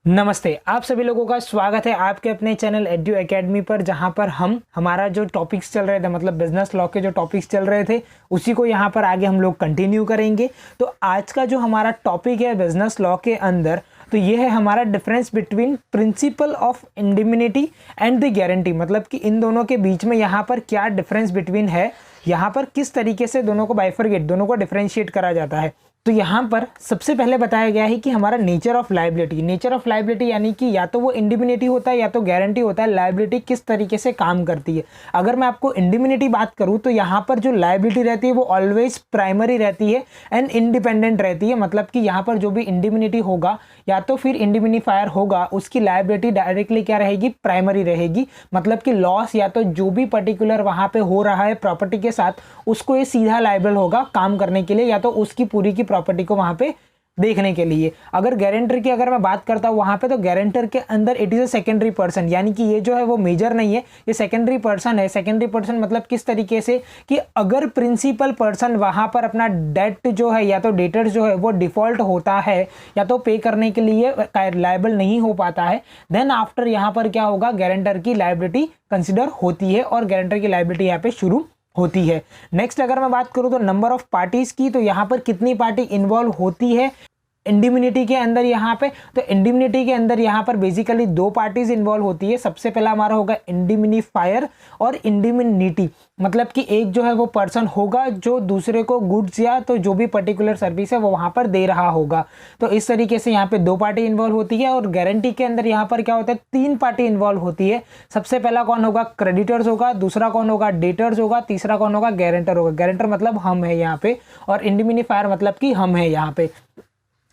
नमस्ते, आप सभी लोगों का स्वागत है आपके अपने चैनल एड्यू एकेडमी पर, जहां पर हम हमारा जो टॉपिक्स चल रहे थे, मतलब बिजनेस लॉ के जो टॉपिक्स चल रहे थे उसी को यहां पर आगे हम लोग कंटिन्यू करेंगे। तो आज का जो हमारा टॉपिक है बिजनेस लॉ के अंदर, तो ये है हमारा difference between principle of indemnity and the guarantee. मतलब कि इन दोनों के बीच में यहाँ पर क्या डिफरेंस बिटवीन है, यहाँ पर किस तरीके से दोनों को बाइफरगेट, दोनों को डिफरेंशिएट करा जाता है। तो यहाँ पर सबसे पहले बताया गया है कि हमारा नेचर ऑफ लायबिलिटी यानी कि या तो वो इंडिमिनिटी होता है या तो गारंटी होता है। लायबिलिटी किस तरीके से काम करती है, अगर मैं आपको इंडिमिनिटी बात करूँ तो यहाँ पर जो लायबिलिटी रहती है वो ऑलवेज प्राइमरी रहती है एंड इंडिपेंडेंट रहती है। मतलब कि यहाँ पर जो भी इंडिमिनिटी होगा या तो फिर इंडिमिनिफायर होगा, उसकी लायबिलिटी डायरेक्टली क्या रहेगी, प्राइमरी रहेगी। मतलब कि लॉस या तो जो भी पर्टिकुलर वहाँ पे हो रहा है प्रॉपर्टी के साथ, उसको ये सीधा लायबल होगा काम करने के लिए, या तो उसकी पूरी की प्रॉपर्टी को वहां पे देखने के लिए। अगर गारंटर की अगर मैं बात करता हूं वहां पे, तो गारंटर के अंदर it is a secondary person, यानी कि ये जो है वो मेजर नहीं है, ये सेकेंडरी पर्सन है। सेकेंडरी पर्सन मतलब किस तरीके से कि अगर प्रिंसिपल पर्सन वहां पर अपना डेट जो है या तो डेटर जो है वो डिफॉल्ट होता है या तो पे करने के लिए लायबल नहीं हो पाता है, देन आफ्टर यहाँ पर क्या होगा, गारंटर की लायबिलिटी कंसिडर होती है और गारंटर की लायबिलिटी यहाँ पे शुरू होती है। नेक्स्ट अगर मैं बात करूं तो नंबर ऑफ पार्टीज की, तो यहां पर कितनी पार्टी इन्वॉल्व होती है इंडिमिनिटी के अंदर। यहाँ पे तो इंडिमिनिटी के अंदर यहाँ पर बेसिकली दो पार्टीज इन्वॉल्व होती है। सबसे पहला हमारा होगा इंडिमिनिफायर और इंडिमिनिटी। मतलब कि एक जो है वो पर्सन होगा जो दूसरे को गुड्स या तो जो भी पर्टिकुलर सर्विस है वो वहां पर दे रहा होगा। तो इस तरीके से यहाँ पे दो पार्टी इन्वॉल्व होती है। और गारंटी के अंदर यहाँ पर क्या होता है, तीन पार्टी इन्वॉल्व होती है। सबसे पहला कौन होगा, क्रेडिटर्स होगा, दूसरा कौन होगा, डेटर्स होगा, तीसरा कौन होगा, गारंटर होगा। गारंटर मतलब हम है यहाँ पे, और इंडिमिनिफायर मतलब कि हम है यहाँ पे।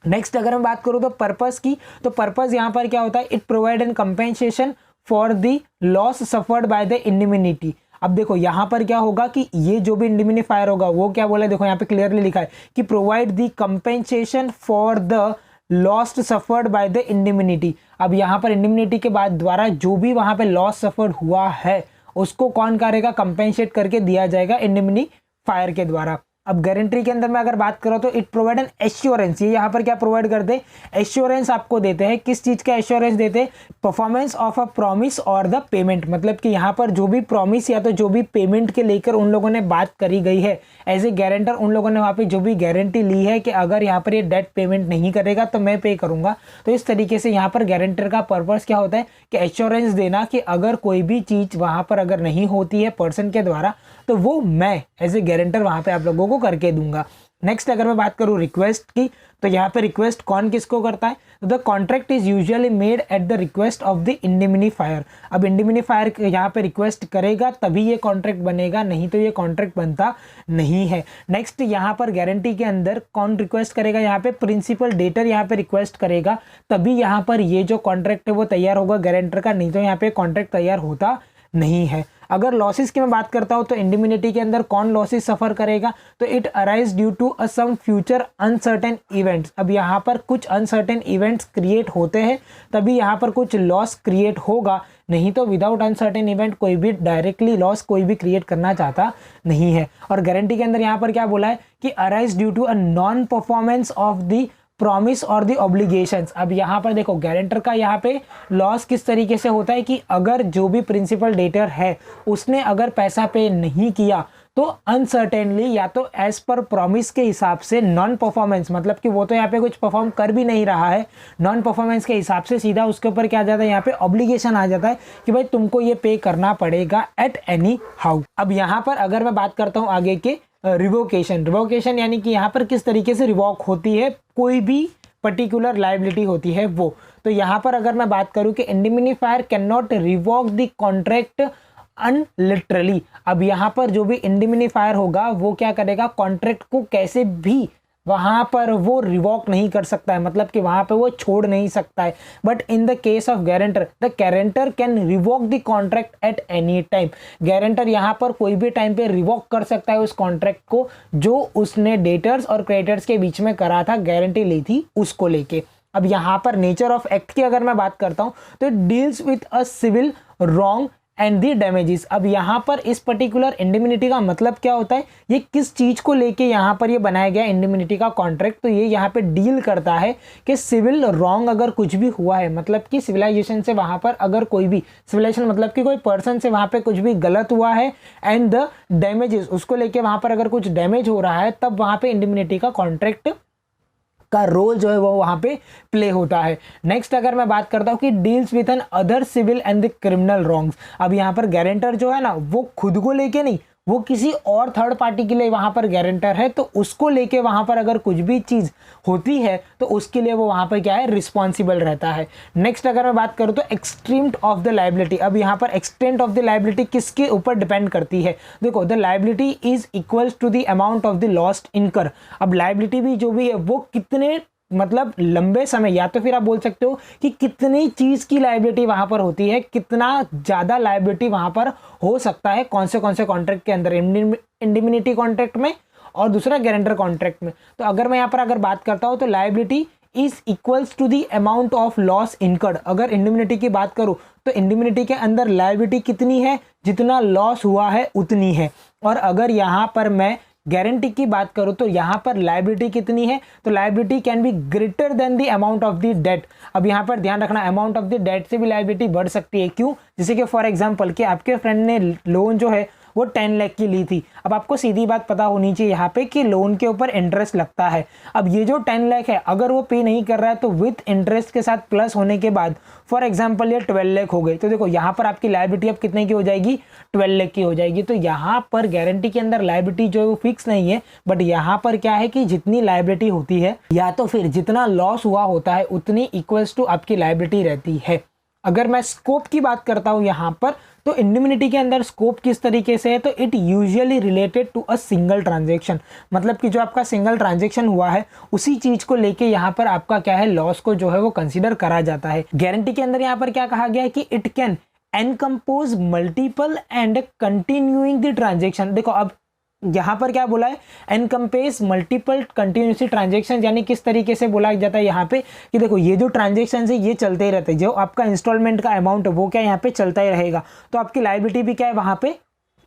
नेक्स्ट अगर मैं बात करूं तो पर्पस की, तो पर्पस यहां पर क्या होता है, it provide an compensation for the loss suffered by the indemnity. अब देखो यहां पर क्या होगा कि ये जो भी इंडिमिनिफायर होगा वो क्या बोला है, देखो यहां पे क्लियरली लिखा है कि provide the compensation for the loss suffered by the indemnity. अब यहां पर इंडिमिनिटी के बाद द्वारा जो भी वहां पे लॉस सफर्ड हुआ है उसको कौन करेगा, कंपेंसेट करके दिया जाएगा इंडिमिनिफायर के द्वारा। अब गारंटी के अंदर मैं अगर बात करूं तो इट प्रोवाइड एन एश्योरेंस। ये यहाँ पर क्या प्रोवाइड करते हैं, एश्योरेंस आपको देते हैं। किस चीज का एश्योरेंस देते हैं, परफॉर्मेंस ऑफ अ प्रॉमिस और द पेमेंट। मतलब कि यहाँ पर जो भी प्रॉमिस या तो जो भी पेमेंट के लेकर उन लोगों ने बात करी गई है एज ए गारंटर, उन लोगों ने वहाँ पे जो भी गारंटी ली है कि अगर यहाँ पर ये डेट पेमेंट नहीं करेगा तो मैं पे करूंगा। तो इस तरीके से यहाँ पर गारंटर का पर्पस क्या होता है कि एश्योरेंस देना कि अगर कोई भी चीज वहां पर अगर नहीं होती है पर्सन के द्वारा तो वो मैं एज ए गारंटर वहां पे आप लोगों को करके दूंगा। नेक्स्ट अगर मैं बात करूं रिक्वेस्ट की, तो यहाँ पे रिक्वेस्ट कौन किसको करता है, the contract is usually made at the request of the indemnifier. अब इंडिमिनिफायर यहाँ पे रिक्वेस्ट करेगा तभी ये कॉन्ट्रैक्ट बनेगा, नहीं तो ये कॉन्ट्रैक्ट बनता नहीं है। नेक्स्ट यहाँ पर गारंटी के अंदर कौन रिक्वेस्ट करेगा, यहाँ पे प्रिंसिपल डेटर यहाँ पे रिक्वेस्ट करेगा तभी यहाँ पर ये जो कॉन्ट्रैक्ट है वो तैयार होगा गारंटर का, नहीं तो यहाँ पे कॉन्ट्रैक्ट तैयार होता नहीं है। अगर लॉसेस की मैं बात करता हूं तो इंडिमिनिटी के अंदर कौन लॉसेस सफर करेगा, तो it arise due to a some future uncertain events. अब यहाँ पर कुछ अनसर्टेन इवेंट्स क्रिएट होते हैं तभी यहाँ पर कुछ लॉस क्रिएट होगा, नहीं तो विदाउट अनसर्टेन इवेंट कोई भी डायरेक्टली लॉस कोई भी क्रिएट करना चाहता नहीं है। और गारंटी के अंदर यहाँ पर क्या बोला है कि arise due to a non performance of the promise और द ऑब्लिगेशंस। अब यहाँ पर देखो गारंटर का यहाँ पे लॉस किस तरीके से होता है कि अगर जो भी प्रिंसिपल डेटर है उसने अगर पैसा पे नहीं किया तो अनसर्टेनली या तो एज पर प्रॉमिस के हिसाब से नॉन परफॉर्मेंस, मतलब कि वो तो यहाँ पे कुछ परफॉर्म कर भी नहीं रहा है, नॉन परफॉर्मेंस के हिसाब से सीधा उसके ऊपर क्या आ जाता है, यहाँ पे ऑब्लिगेशन आ जाता है कि भाई तुमको ये पे करना पड़ेगा एट एनी हाउ। अब यहाँ पर अगर मैं बात करता हूँ आगे के रिवोकेशन यानी कि यहाँ पर किस तरीके से रिवॉक होती है कोई भी पर्टिकुलर लायबिलिटी होती है वो। तो यहाँ पर अगर मैं बात करूँ कि indemnifier can not revoke the contract unilaterally. अब यहाँ पर जो भी इंडिमिनिफायर होगा वो क्या करेगा, कॉन्ट्रैक्ट को कैसे भी वहां पर वो रिवॉक नहीं कर सकता है, मतलब कि वहां पे वो छोड़ नहीं सकता है। But in the case of guarantor, the guarantor can revoke the contract at any time. Guarantor यहां पर कोई भी टाइम पे रिवॉक कर सकता है उस कॉन्ट्रैक्ट को जो उसने डेटर्स और क्रेडिटर्स के बीच में करा था, गारंटी ली थी उसको लेके। अब यहाँ पर नेचर ऑफ एक्ट की अगर मैं बात करता हूँ तो it deals with a civil wrong and the damages. अब यहाँ पर इस पर्टिकुलर इंडिमिनिटी का मतलब क्या होता है, ये किस चीज़ को लेके यहाँ पर ये बनाया गया इंडिमिनिटी का कॉन्ट्रैक्ट। तो ये यहाँ पे डील करता है कि सिविल रॉन्ग अगर कुछ भी हुआ है, मतलब कि सिविलाइजेशन से वहाँ पर अगर कोई भी सिविलाइजेशन मतलब कि कोई पर्सन से वहाँ पे कुछ भी गलत हुआ है एंड द डैमेजेस, उसको लेके वहाँ पर अगर कुछ डैमेज हो रहा है, तब वहाँ पे इंडिमिनिटी का कॉन्ट्रैक्ट का रोल जो है वो वहां पे प्ले होता है। नेक्स्ट अगर मैं बात करता हूँ कि deals with another civil and the criminal wrongs. अब यहाँ पर गारंटर जो है ना, वो खुद को लेके नहीं, वो किसी और थर्ड पार्टी के लिए वहां पर गारंटर है, तो उसको लेके वहां पर अगर कुछ भी चीज होती है तो उसके लिए वो वहां पर क्या है, रिस्पॉन्सिबल रहता है। नेक्स्ट अगर मैं बात करूं तो एक्सट्रीम्ट ऑफ द लायबिलिटी। अब यहाँ पर एक्सटेंट ऑफ द लायबिलिटी किसके ऊपर डिपेंड करती है, देखो the liability is equals to the amount of the lost incur. अब लायबिलिटी भी जो भी है वो कितने मतलब लंबे समय, या तो फिर आप बोल सकते हो कि कितनी चीज की लायबिलिटी वहां पर होती है, कितना ज्यादा लायबिलिटी वहां पर हो सकता है, कौन से कॉन्ट्रैक्ट के अंदर, इंडिमिनिटी कॉन्ट्रैक्ट में और दूसरा गारंटर कॉन्ट्रैक्ट में। तो अगर मैं यहाँ पर अगर बात करता हूँ तो liability is equals to the amount of loss incurred. अगर इंडिमिनिटी की बात करूँ तो इंडिमिनिटी के अंदर लायबिलिटी कितनी है, जितना लॉस हुआ है उतनी है। और अगर यहाँ पर मैं गारंटी की बात करूं तो यहाँ पर लायबिलिटी कितनी है, तो liability can be greater than the amount of the debt. अब यहाँ पर ध्यान रखना, अमाउंट ऑफ द डेट से भी लायबिलिटी बढ़ सकती है। क्यों, जैसे कि फॉर एग्जांपल कि आपके फ्रेंड ने लोन जो है वो 10 लाख की ली थी। अब आपको सीधी बात पता होनी चाहिए यहाँ पे कि लोन के ऊपर इंटरेस्ट लगता है। अब ये जो 10 लाख है अगर वो पे नहीं कर रहा है तो विथ इंटरेस्ट के साथ प्लस होने के बाद फॉर एग्जांपल ये 12 लाख हो गई, तो देखो यहाँ पर आपकी लायबिलिटी अब कितने की हो जाएगी, 12 लाख की हो जाएगी। तो यहाँ पर गारंटी के अंदर लायबिलिटी जो है वो फिक्स नहीं है, बट यहाँ पर क्या है कि जितनी लायबिलिटी होती है या तो फिर जितना लॉस हुआ होता है उतनी इक्वल्स टू आपकी लायबिलिटी रहती है। अगर मैं स्कोप की बात करता हूं यहाँ पर, तो इंडिमिनिटी के अंदर स्कोप किस तरीके से है, तो it usually related to a single transaction. मतलब कि जो आपका सिंगल ट्रांजैक्शन हुआ है उसी चीज को लेके यहाँ पर आपका क्या है, लॉस को जो है वो कंसीडर करा जाता है। गारंटी के अंदर यहाँ पर क्या कहा गया है कि it can encompass multiple and continuing the transaction. देखो अब यहाँ पर क्या बोला है, एनकम्पेस मल्टीपल कंटिन्यूसी ट्रांजेक्शन, यानी किस तरीके से बोला जाता है यहाँ पे कि देखो ये जो ट्रांजेक्शन है ये चलते ही रहते हैं, जो आपका इंस्टॉलमेंट का अमाउंट है वो क्या यहाँ पे चलता ही रहेगा। तो आपकी लायबिलिटी भी क्या है वहाँ पे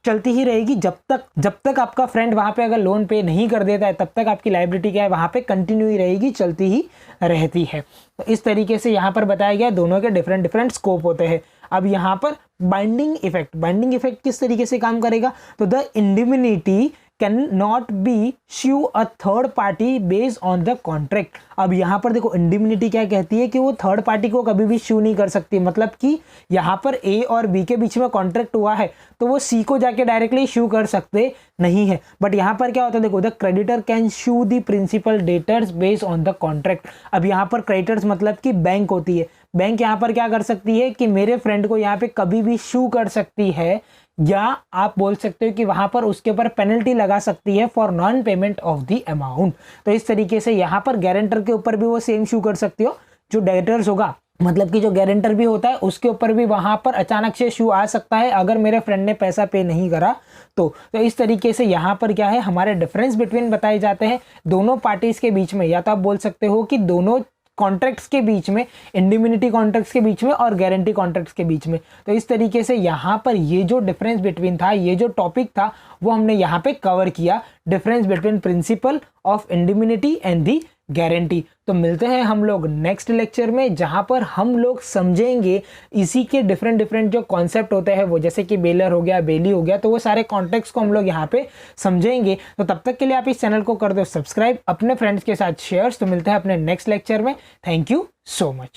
चलती ही रहेगी, जब तक आपका फ्रेंड वहाँ पे अगर लोन पे नहीं कर देता है तब तक आपकी लायबिलिटी क्या है वहाँ पे कंटिन्यू ही रहेगी, चलती ही रहती है। तो इस तरीके से यहाँ पर बताया गया दोनों के डिफरेंट स्कोप होते हैं। अब यहाँ पर बाइंडिंग इफेक्ट किस तरीके से काम करेगा, तो the indemnity can not be श्यू a third party based on the contract. अब यहाँ पर देखो इंडिमिनिटी क्या कहती है कि वो थर्ड पार्टी को कभी भी श्यू नहीं कर सकती। मतलब कि यहाँ पर ए और बी के बीच में कॉन्ट्रैक्ट हुआ है तो वो सी को जाके डायरेक्टली श्यू कर सकते नहीं है। बट यहाँ पर क्या होता है, देखो the creditor can sue the principal debtors based on the contract. अब यहाँ पर क्रेडिटर्स मतलब कि बैंक होती है, बैंक यहाँ पर क्या कर सकती है कि मेरे फ्रेंड को यहाँ पे कभी भी श्यू कर सकती है, या आप बोल सकते हो कि वहां पर उसके ऊपर पेनल्टी लगा सकती है for non payment of the amount. तो इस तरीके से यहाँ पर गारंटर के ऊपर भी वो सेम श्यू कर सकती हो, जो डेटर्स होगा मतलब कि जो गारंटर भी होता है उसके ऊपर भी वहां पर अचानक से श्यू आ सकता है अगर मेरे फ्रेंड ने पैसा पे नहीं करा तो इस तरीके से यहाँ पर क्या है, हमारे डिफरेंस बिटवीन बताए जाते हैं दोनों पार्टीज के बीच में, या तो आप बोल सकते हो कि दोनों कॉन्ट्रैक्ट्स के बीच में, इंडिमिनिटी कॉन्ट्रैक्ट्स के बीच में और गारंटी कॉन्ट्रैक्ट्स के बीच में। तो इस तरीके से यहाँ पर ये जो डिफरेंस बिटवीन था, ये जो टॉपिक था वो हमने यहाँ पे कवर किया, difference between principle of indemnity and the guarantee. तो मिलते हैं हम लोग नेक्स्ट लेक्चर में जहां पर हम लोग समझेंगे इसी के डिफरेंट जो कॉन्सेप्ट होते हैं, वो जैसे कि बेलर हो गया, बेली हो गया, तो वो सारे कॉन्टेक्स्ट को हम लोग यहाँ पे समझेंगे। तो तब तक के लिए आप इस चैनल को कर दो सब्सक्राइब, अपने फ्रेंड्स के साथ शेयर। तो मिलते हैं अपने नेक्स्ट लेक्चर में। Thank you so much.